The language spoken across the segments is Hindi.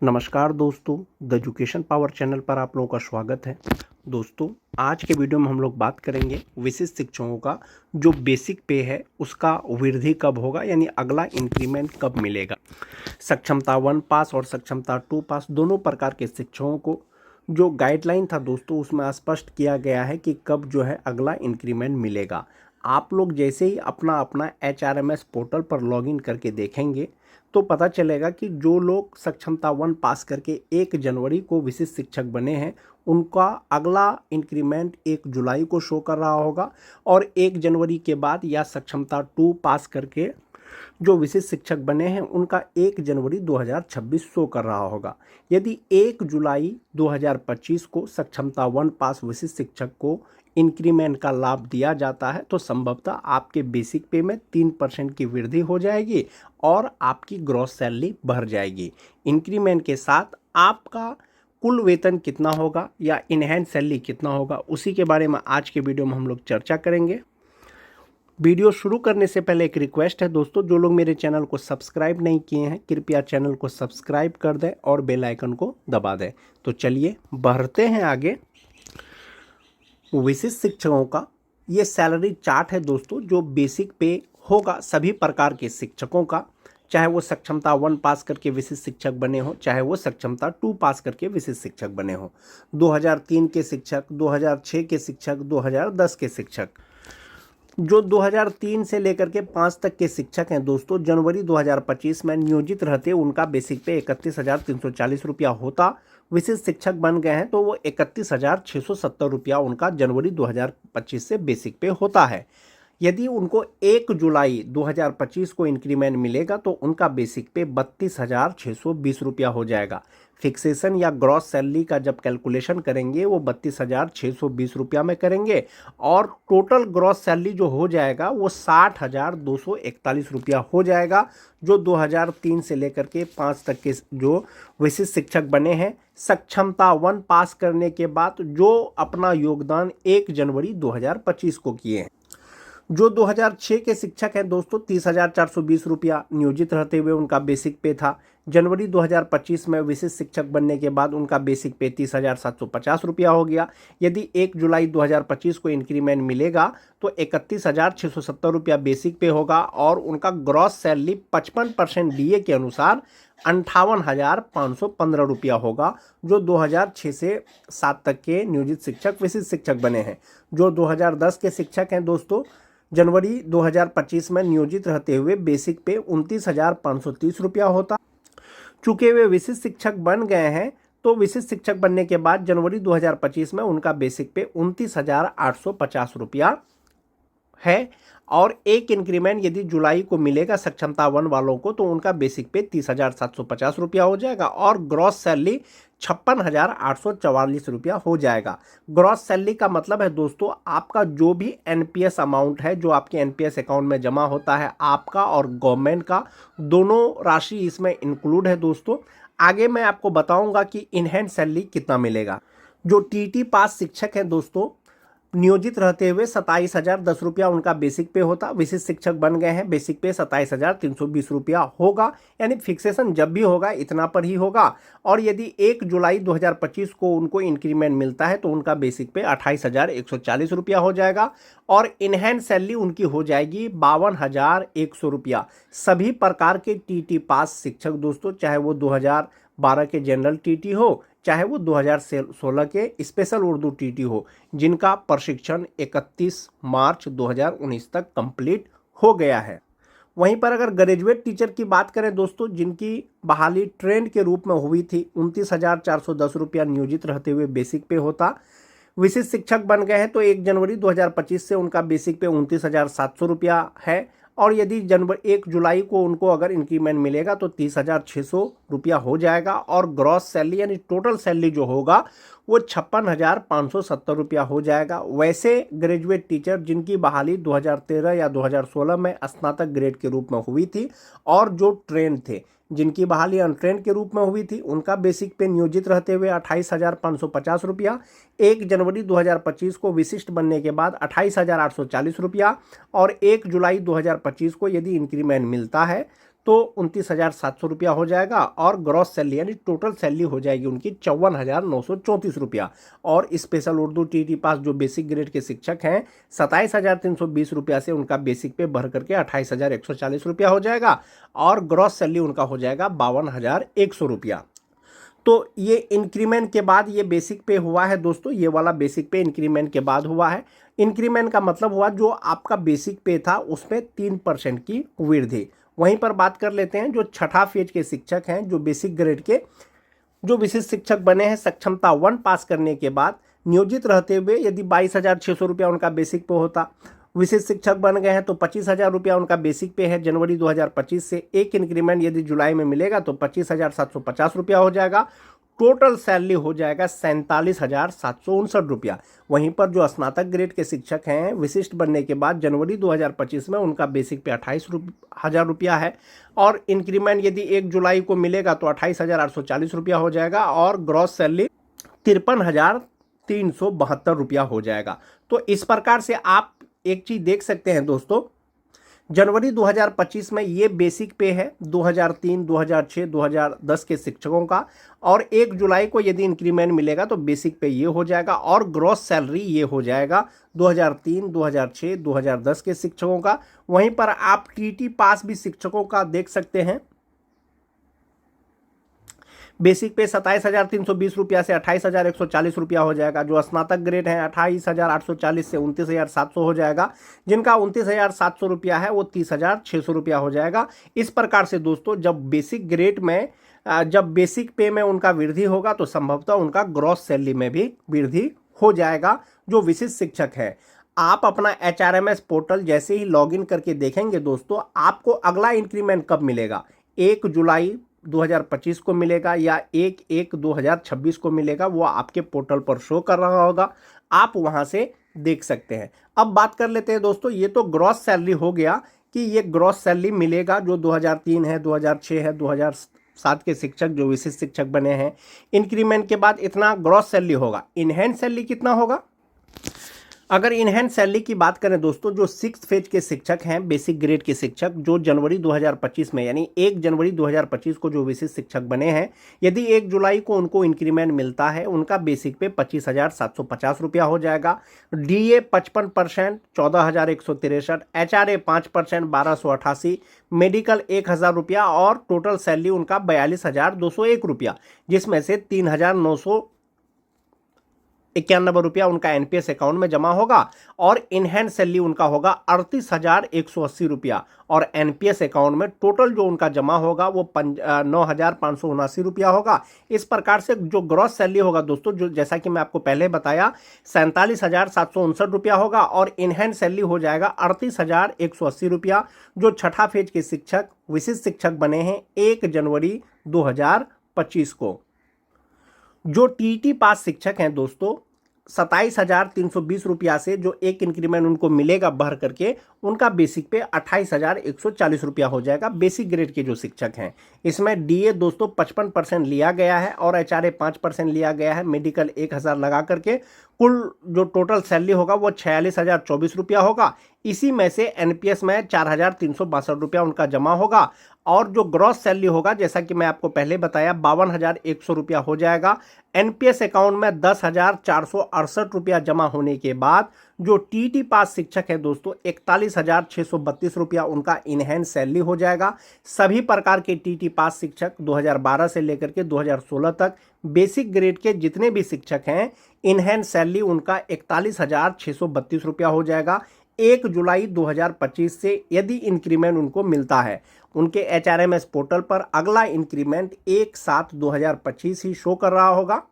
नमस्कार दोस्तों, द एजुकेशन पावर चैनल पर आप लोगों का स्वागत है। दोस्तों, आज के वीडियो में हम लोग बात करेंगे विशिष्ट शिक्षकों का जो बेसिक पे है उसका वृद्धि कब होगा, यानी अगला इंक्रीमेंट कब मिलेगा। सक्षमता 1 पास और सक्षमता 2 पास दोनों प्रकार के शिक्षकों को जो गाइडलाइन था दोस्तों उसमें स्पष्ट किया गया है कि कब जो है अगला इंक्रीमेंट मिलेगा। आप लोग जैसे ही अपना अपना HRMS पोर्टल पर लॉगिन करके देखेंगे तो पता चलेगा कि जो लोग सक्षमता 1 पास करके 1 जनवरी को विशिष्ट शिक्षक बने हैं उनका अगला इंक्रीमेंट 1 जुलाई को शो कर रहा होगा, और 1 जनवरी के बाद या सक्षमता 2 पास करके जो विशिष्ट शिक्षक बने हैं उनका 1 जनवरी 2026 शो कर रहा होगा। यदि 1 जुलाई 2025 को सक्षमता 1 पास विशिष्ट शिक्षक को इंक्रीमेंट का लाभ दिया जाता है तो संभवतः आपके बेसिक पे में 3% की वृद्धि हो जाएगी और आपकी ग्रॉस सैलरी बढ़ जाएगी। इंक्रीमेंट के साथ आपका कुल वेतन कितना होगा या इनहैंस सैलरी कितना होगा, उसी के बारे में आज के वीडियो में हम लोग चर्चा करेंगे। वीडियो शुरू करने से पहले एक रिक्वेस्ट है दोस्तों, जो लोग मेरे चैनल को सब्सक्राइब नहीं किए हैं कृपया चैनल को सब्सक्राइब कर दें और बेल आइकन को दबा दें। तो चलिए बढ़ते हैं आगे। विशिष्ट शिक्षकों का ये सैलरी चार्ट है दोस्तों, जो बेसिक पे होगा सभी प्रकार के शिक्षकों का, चाहे वो सक्षमता 1 पास करके विशिष्ट शिक्षक बने हो, चाहे वो सक्षमता 2 पास करके विशिष्ट शिक्षक बने हो। 2003 के शिक्षक, 2006 के शिक्षक, 2010 के शिक्षक। जो 2003 से लेकर के 5 तक के शिक्षक हैं दोस्तों, जनवरी 2025 में नियोजित रहते उनका बेसिक पे 31,340 रुपया होता। विशिष्ट शिक्षक बन गए हैं तो वो 31,670 रुपया उनका जनवरी 2025 से बेसिक पे होता है। यदि उनको 1 जुलाई 2025 को इंक्रीमेंट मिलेगा तो उनका बेसिक पे 32,620 रुपया हो जाएगा। फिक्सेशन या ग्रॉस सैलरी का जब कैलकुलेशन करेंगे वो 32,620 रुपया में करेंगे, और टोटल ग्रॉस सैलरी जो हो जाएगा वो 60,241 रुपया हो जाएगा। जो 2003 से लेकर के 5 तक के जो विशिष्ट शिक्षक बने हैं सक्षमता 1 पास करने के बाद जो अपना योगदान 1 जनवरी 2025 को किए हैं। जो 2006 के शिक्षक हैं दोस्तों, 30,420 रुपया नियोजित रहते हुए उनका बेसिक पे था। जनवरी 2025 में विशिष्ट शिक्षक बनने के बाद उनका बेसिक पे 30,750 रुपया हो गया। यदि 1 जुलाई 2025 को इंक्रीमेंट मिलेगा तो 31,670 रुपया बेसिक पे होगा, और उनका ग्रॉस सैलरी 55% DA के अनुसार 58,515 रुपया होगा। जो 2006 से 7 तक के नियोजित शिक्षक विशिष्ट शिक्षक बने हैं। जो 2010 के शिक्षक हैं दोस्तों, जनवरी 2025 में नियोजित रहते हुए बेसिक पे 29,530 रुपया होता। चूंकि वे विशिष्ट शिक्षक बन गए हैं तो विशिष्ट शिक्षक बनने के बाद जनवरी 2025 में उनका बेसिक पे 29,850 रुपया है, और एक इंक्रीमेंट यदि जुलाई को मिलेगा सक्षमता 1 वालों को तो उनका बेसिक पे 30,750 रुपया हो जाएगा, और ग्रॉस सैलरी 56,844 रुपया हो जाएगा। ग्रॉस सैलरी का मतलब है दोस्तों आपका जो भी NPS अमाउंट है, जो आपके NPS अकाउंट में जमा होता है, आपका और गवर्नमेंट का दोनों राशि इसमें इंक्लूड है दोस्तों। आगे मैं आपको बताऊंगा कि इनहैंड सैलरी कितना मिलेगा। जो TT पास शिक्षक है दोस्तों, नियोजित रहते हुए 27,010 रुपया उनका बेसिक पे होता। विशिष्ट शिक्षक बन गए हैं, बेसिक पे 27,320 रुपया होगा, यानी फिक्सेशन जब भी होगा इतना पर ही होगा। और यदि 1 जुलाई 2025 को उनको इंक्रीमेंट मिलता है तो उनका बेसिक पे 28,140 रुपया हो जाएगा, और इनहैंड सैलरी उनकी हो जाएगी 52,100 रुपया। सभी प्रकार के TT पास शिक्षक दोस्तों, चाहे वो 2012 के जनरल TT हो, चाहे वो 2016 के स्पेशल उर्दू TT हो, जिनका प्रशिक्षण 31 मार्च 2019 तक कंप्लीट हो गया है। वहीं पर अगर ग्रेजुएट टीचर की बात करें दोस्तों, जिनकी बहाली ट्रेंड के रूप में हुई थी, 29,410 रुपया नियोजित रहते हुए बेसिक पे होता। विशिष्ट शिक्षक बन गए हैं तो 1 जनवरी 2025 से उनका बेसिक पे 29,700 रुपया है, और यदि 1 जुलाई को उनको अगर इंक्रीमेंट मिलेगा तो 30,600 रुपया हो जाएगा, और ग्रॉस सैलरी यानी टोटल सैलरी जो होगा वो 56,570 रुपया हो जाएगा। वैसे ग्रेजुएट टीचर जिनकी बहाली 2013 या 2016 में स्नातक ग्रेड के रूप में हुई थी, और जो ट्रेन थे जिनकी बहाली अनट्रेंड के रूप में हुई थी, उनका बेसिक पे नियोजित रहते हुए 28,550 रुपया। 1 जनवरी 2025 को विशिष्ट बनने के बाद 28,840 रुपया, और 1 जुलाई 2025 को यदि इंक्रीमेंट मिलता है तो 29,700 रुपया हो जाएगा। और ग्रॉस सैलरी यानी टोटल सैलरी हो जाएगी उनकी 54,934 रुपया। और स्पेशल उर्दू टीटी पास जो बेसिक ग्रेड के शिक्षक हैं 27,320 रुपया से उनका बेसिक पे बढ़ करके 28,140 रुपया हो जाएगा। और ग्रॉस सैलरी उनका हो जाएगा 52,100 रुपया। तो ये इंक्रीमेंट के बाद ये बेसिक पे हुआ है दोस्तों, ये वाला बेसिक पे इंक्रीमेंट के बाद हुआ है। इंक्रीमेंट का मतलब हुआ जो आपका बेसिक पे था उसमें 3% की वृद्धि। वहीं पर बात कर लेते हैं जो छठा फेज के शिक्षक हैं, जो बेसिक ग्रेड के जो विशिष्ट शिक्षक बने हैं सक्षमता 1 पास करने के बाद नियोजित रहते हुए यदि 22,600 रुपया उनका बेसिक पे होता, विशिष्ट शिक्षक बन गए हैं तो 25,000 रुपया उनका बेसिक पे है जनवरी 2025 से। एक इंक्रीमेंट यदि जुलाई में मिलेगा तो 25,750 रुपया हो जाएगा। टोटल सैलरी हो जाएगा 47,759 रुपया। वहीं पर जो स्नातक ग्रेड के शिक्षक हैं विशिष्ट बनने के बाद जनवरी 2025 में उनका बेसिक पे 28,000 रुपया है। और इंक्रीमेंट यदि 1 जुलाई को मिलेगा तो 28,840 रुपया हो जाएगा। और ग्रॉस सैलरी 53,372 रुपया हो जाएगा। तो इस प्रकार से आप एक चीज देख सकते हैं दोस्तों, जनवरी 2025 में ये बेसिक पे है 2003, 2006, 2010 के शिक्षकों का। और 1 जुलाई को यदि इंक्रीमेंट मिलेगा तो बेसिक पे ये हो जाएगा। और ग्रॉस सैलरी ये हो जाएगा 2003, 2006, 2010 के शिक्षकों का। वहीं पर आप टीटी पास भी शिक्षकों का देख सकते हैं, बेसिक पे 27,320 रुपया से 28,140 रुपया हो जाएगा। जो स्नातक ग्रेड है 28,840 से 29,700 हो जाएगा। जिनका 29,700 रुपया है वो 30,600 रुपया हो जाएगा। इस प्रकार से दोस्तों जब बेसिक ग्रेड में जब बेसिक पे में उनका वृद्धि होगा तो संभवतः उनका ग्रॉस सैलरी में भी वृद्धि हो जाएगा। जो विशिष्ट शिक्षक है आप अपना HRMS पोर्टल जैसे ही लॉगिन करके देखेंगे दोस्तों, आपको अगला इंक्रीमेंट कब मिलेगा, 1 जुलाई 2025 को मिलेगा या 1/1/2026 को मिलेगा, वो आपके पोर्टल पर शो कर रहा होगा, आप वहां से देख सकते हैं। अब बात कर लेते हैं दोस्तों, ये तो ग्रॉस सैलरी हो गया कि ये ग्रॉस सैलरी मिलेगा जो 2003 है, 2006 है, 2007 के शिक्षक जो विशिष्ट शिक्षक बने हैं। इंक्रीमेंट के बाद इतना ग्रॉस सैलरी होगा। इनहैंस सैलरी कितना होगा? अगर इनहैंस सैलरी की बात करें दोस्तों, जो 6th फेज के शिक्षक हैं बेसिक ग्रेड के शिक्षक जो जनवरी 2025 में यानी 1 जनवरी 2025 को जो विशिष्ट शिक्षक बने हैं, यदि 1 जुलाई को उनको इंक्रीमेंट मिलता है उनका बेसिक पे 25,750 रुपया हो जाएगा। DA 55% 14,163, HRA 5% 1,288, मेडिकल 1,000 रुपया और टोटल सैलरी उनका 42,201 रुपया, जिसमें से 3,991 रुपया उनका NPS अकाउंट में जमा होगा। और इनहैंड सैलरी उनका होगा 38,180 रुपया। और NPS अकाउंट में टोटल जो उनका जमा होगा वो 9,579 रुपया होगा। इस प्रकार से जो ग्रॉस सैलरी होगा दोस्तों, जो जैसा कि मैं आपको पहले बताया 47,759 रुपया होगा। और इनहैंड सैलरी हो जाएगा 38,180 रुपया। जो छठा फेज के शिक्षक विशिष्ट शिक्षक बने हैं 1 जनवरी 2025 को। जो टीटी पास शिक्षक हैं दोस्तों 27,320 रुपया से जो एक इंक्रीमेंट उनको मिलेगा बढ़ करके, उनका बेसिक पे 28,140 रुपया हो जाएगा। बेसिक ग्रेड के जो शिक्षक हैं इसमें DA दोस्तों 55% लिया गया है और HRA 5% लिया गया है। मेडिकल 1,000 लगा करके कुल जो टोटल सैलरी होगा वो 46,024 रुपया होगा। इसी में से NPS में 4,362 रुपया उनका जमा होगा। और जो ग्रॉस सैलरी होगा जैसा कि मैं आपको पहले बताया 52,100 रुपया हो जाएगा। NPS अकाउंट में 10,468 रुपया जमा होने के बाद जो TT पास शिक्षक है दोस्तों 41,632 रुपया उनका इनहैंस सैलरी हो जाएगा। सभी प्रकार के TT पास शिक्षक 2012 से लेकर के 2016 तक बेसिक ग्रेड के जितने भी शिक्षक हैं इनहैंस सैलरी उनका 41,632 रुपया हो जाएगा। 1 जुलाई 2025 से यदि इंक्रीमेंट उनको मिलता है, उनके HRMS पोर्टल पर अगला इंक्रीमेंट 1/7/2025 ही शो कर रहा होगा।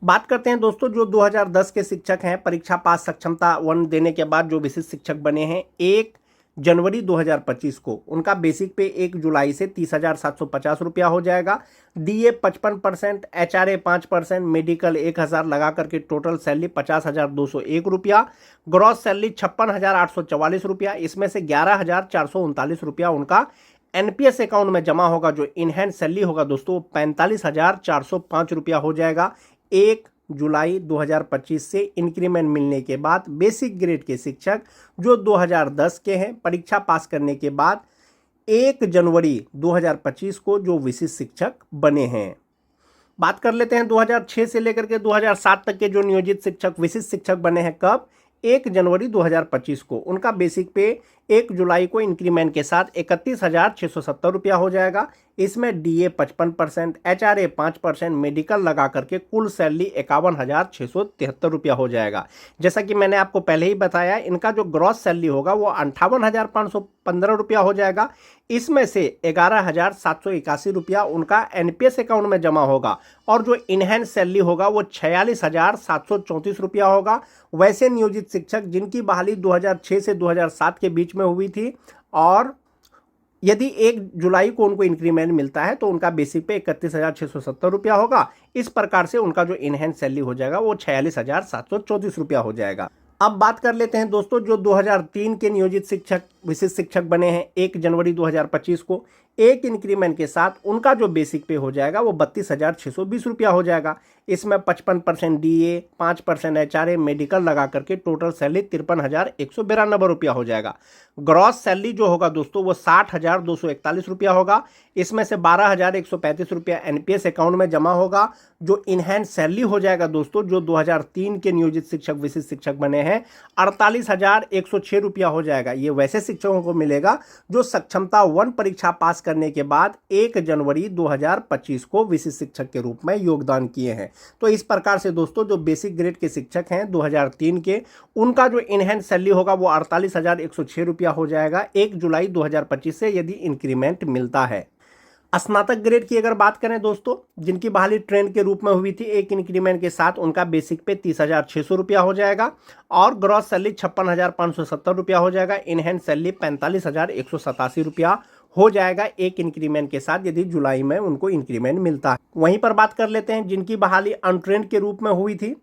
बात करते हैं दोस्तों जो 2010 के शिक्षक हैं परीक्षा पास सक्षमता 1 देने के बाद जो विशिष्ट शिक्षक बने हैं 1 जनवरी 2025 को, उनका बेसिक पे 1 जुलाई से 30,750 रुपया हो जाएगा। DA 55%, HRA 5%, मेडिकल 1,000 लगा करके टोटल सैलरी 50,201 रुपया। ग्रॉस सैलरी 56,844 रुपया, इसमें से 11,439 रुपया उनका NPS अकाउंट में जमा होगा। जो इनहैंड सैलरी होगा दोस्तों 45,405 रुपया हो जाएगा। 1 जुलाई 2025 से इंक्रीमेंट मिलने के बाद बेसिक ग्रेड के शिक्षक जो 2010 के हैं परीक्षा पास करने के बाद 1 जनवरी 2025 को जो विशिष्ट शिक्षक बने हैं। बात कर लेते हैं 2006 से लेकर के 2007 तक के जो नियोजित शिक्षक विशिष्ट शिक्षक बने हैं, कब? 1 जनवरी 2025 को। उनका बेसिक पे 1 जुलाई को इंक्रीमेंट के साथ 31,670 रुपया हो जाएगा। इसमें डीए 55%, एचआरए 5%, मेडिकल लगा करके कुल सैलरी 51,673 रुपया हो जाएगा। जैसा कि मैंने आपको पहले ही बताया, इनका जो ग्रॉस सैलरी होगा वो 58,515 रुपया हो जाएगा। इसमें से 11,781 रुपया उनका एनपीएस अकाउंट में जमा होगा और जो इनहैंस सैलरी होगा वो 46,734 रुपया होगा। वैसे नियोजित शिक्षक जिनकी बहाली 2006 से 2007 के बीच में हुई थी और यदि 1 जुलाई को उनको इंक्रीमेंट मिलता है तो उनका बेसिक पे 31,670 रुपया होगा। इस प्रकार से उनका जो इनहैंस सैलरी हो जाएगा वो 46,734 रुपया हो जाएगा। अब बात कर लेते हैं दोस्तों, जो 2003 के नियोजित शिक्षक विशिष्ट शिक्षक बने हैं 1 जनवरी 2025 को, एक इंक्रीमेंट के साथ उनका जो बेसिक पे हो जाएगा वो 32,620 रुपया हो जाएगा। इसमें 55% डीए, 5% एचआरए, मेडिकल लगा करके टोटल सैलरी 53,192 रुपया हो जाएगा। ग्रॉस सैलरी जो होगा दोस्तों वो 60,241 रुपया होगा। इसमें से 12,135 रुपया एनपीएस अकाउंट में जमा होगा। जो इनहैंस सैलरी हो जाएगा दोस्तों, जो 2003 के नियोजित शिक्षक विशिष्ट शिक्षक बने हैं, 48,106 रुपया हो जाएगा। ये वैसे शिक्षकों को मिलेगा जो सक्षमता 1 परीक्षा पास करने के बाद 1 जनवरी 2025 को विशिष्ट शिक्षक के रूप में योगदान किए हैं। तो इस प्रकार से दोस्तों जो बेसिक ग्रेड के शिक्षक हैं 2003 के, उनका जो इनहैंस सैलरी होगा वो 48,106 रुपया हो जाएगा 1 जुलाई 2025 से यदि इंक्रीमेंट मिलता है। स्नातक ग्रेड की अगर बात करें दोस्तों, जिनकी बहाली ट्रेंड के रूप में हुई थी, एक इंक्रीमेंट के साथ उनका बेसिक पे 30,600 रुपया हो जाएगा और ग्रॉस सैलरी 56,570 रुपया हो जाएगा। इनहैंस सैलरी 45,187 रुपया हो जाएगा एक इंक्रीमेंट के साथ यदि जुलाई में उनको इंक्रीमेंट मिलता है। वहीं पर बात कर लेते हैं जिनकी बहाली अनट्रेंड के रूप में हुई थी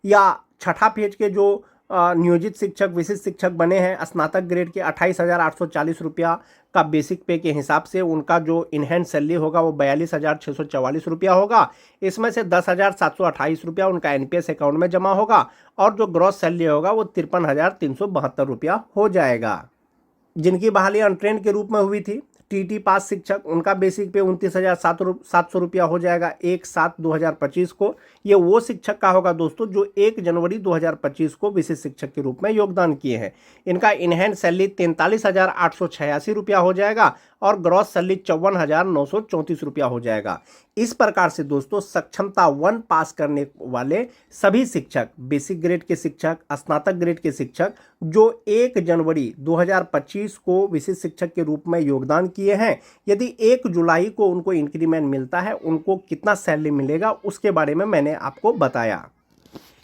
या छठा फेज के जो नियोजित शिक्षक विशिष्ट शिक्षक बने हैं स्नातक ग्रेड के, 28,840 रुपया का बेसिक पे के हिसाब से उनका जो इनहैंस सैलरी होगा वो 42,644 रुपया होगा। इसमें से 10,728 रुपया उनका एनपीएस अकाउंट में जमा होगा और जो ग्रॉस सैलरी होगा वो 53,372 रुपया हो जाएगा। जिनकी बहाली अनट्रेंड के रूप में हुई थी टीटी पास शिक्षक, उनका बेसिक पे 29,700 रुपया हो जाएगा 1/7/2025 को। ये वो शिक्षक का होगा दोस्तों जो 1 जनवरी 2025 को विशिष्ट शिक्षक के रूप में योगदान किए हैं। इनका इनहैंड सैलरी 43,886 रुपया हो जाएगा और ग्रॉस सैलरी 54,934 रुपया हो जाएगा। इस प्रकार से दोस्तों सक्षमता 1 पास करने वाले सभी शिक्षक, बेसिक ग्रेड के शिक्षक, स्नातक ग्रेड के शिक्षक जो 1 जनवरी 2025 को विशिष्ट शिक्षक के रूप में योगदान किए हैं, यदि 1 जुलाई को उनको इंक्रीमेंट मिलता है उनको कितना सैलरी मिलेगा उसके बारे में मैंने आपको बताया।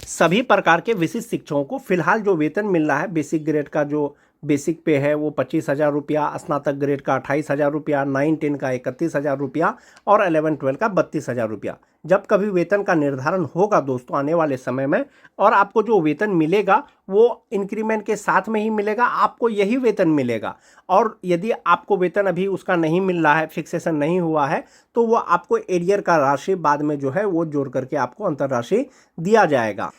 सभी प्रकार के विशिष्ट शिक्षकों को फिलहाल जो वेतन मिल रहा है, बेसिक ग्रेड का जो बेसिक पे है वो 25,000 रुपया, स्नातक ग्रेड का 28,000 रुपया, 9-10 का 31,000 रुपया और 11-12 का 32,000 रुपया। जब कभी वेतन का निर्धारण होगा दोस्तों आने वाले समय में और आपको जो वेतन मिलेगा वो इंक्रीमेंट के साथ में ही मिलेगा, आपको यही वेतन मिलेगा। और यदि आपको वेतन अभी उसका नहीं मिल रहा है, फिक्सेशन नहीं हुआ है, तो वो आपको एरियर का राशि बाद में जो है वो जोड़ करके आपको अंतर राशि दिया जाएगा।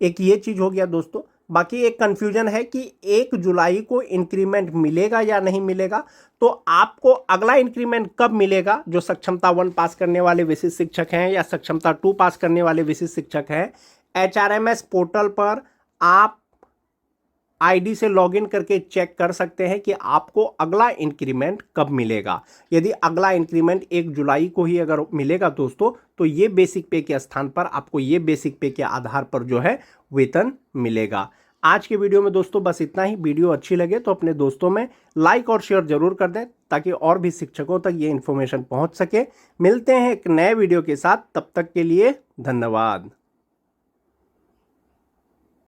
एक ये चीज़ हो गया दोस्तों। बाकी एक कन्फ्यूजन है कि 1 जुलाई को इंक्रीमेंट मिलेगा या नहीं मिलेगा, तो आपको अगला इंक्रीमेंट कब मिलेगा जो सक्षमता 1 पास करने वाले विशिष्ट शिक्षक हैं या सक्षमता 2 पास करने वाले विशिष्ट शिक्षक हैं, एचआरएमएस पोर्टल पर आप आईडी से लॉगिन करके चेक कर सकते हैं कि आपको अगला इंक्रीमेंट कब मिलेगा। यदि अगला इंक्रीमेंट 1 जुलाई को ही अगर मिलेगा दोस्तों, तो ये बेसिक पे के स्थान पर आपको ये बेसिक पे के आधार पर जो है वेतन मिलेगा। आज के वीडियो में दोस्तों बस इतना ही। वीडियो अच्छी लगे तो अपने दोस्तों में लाइक और शेयर जरूर कर दें ताकि और भी शिक्षकों तक ये इन्फॉर्मेशन पहुंच सके। मिलते हैं एक नए वीडियो के साथ, तब तक के लिए धन्यवाद।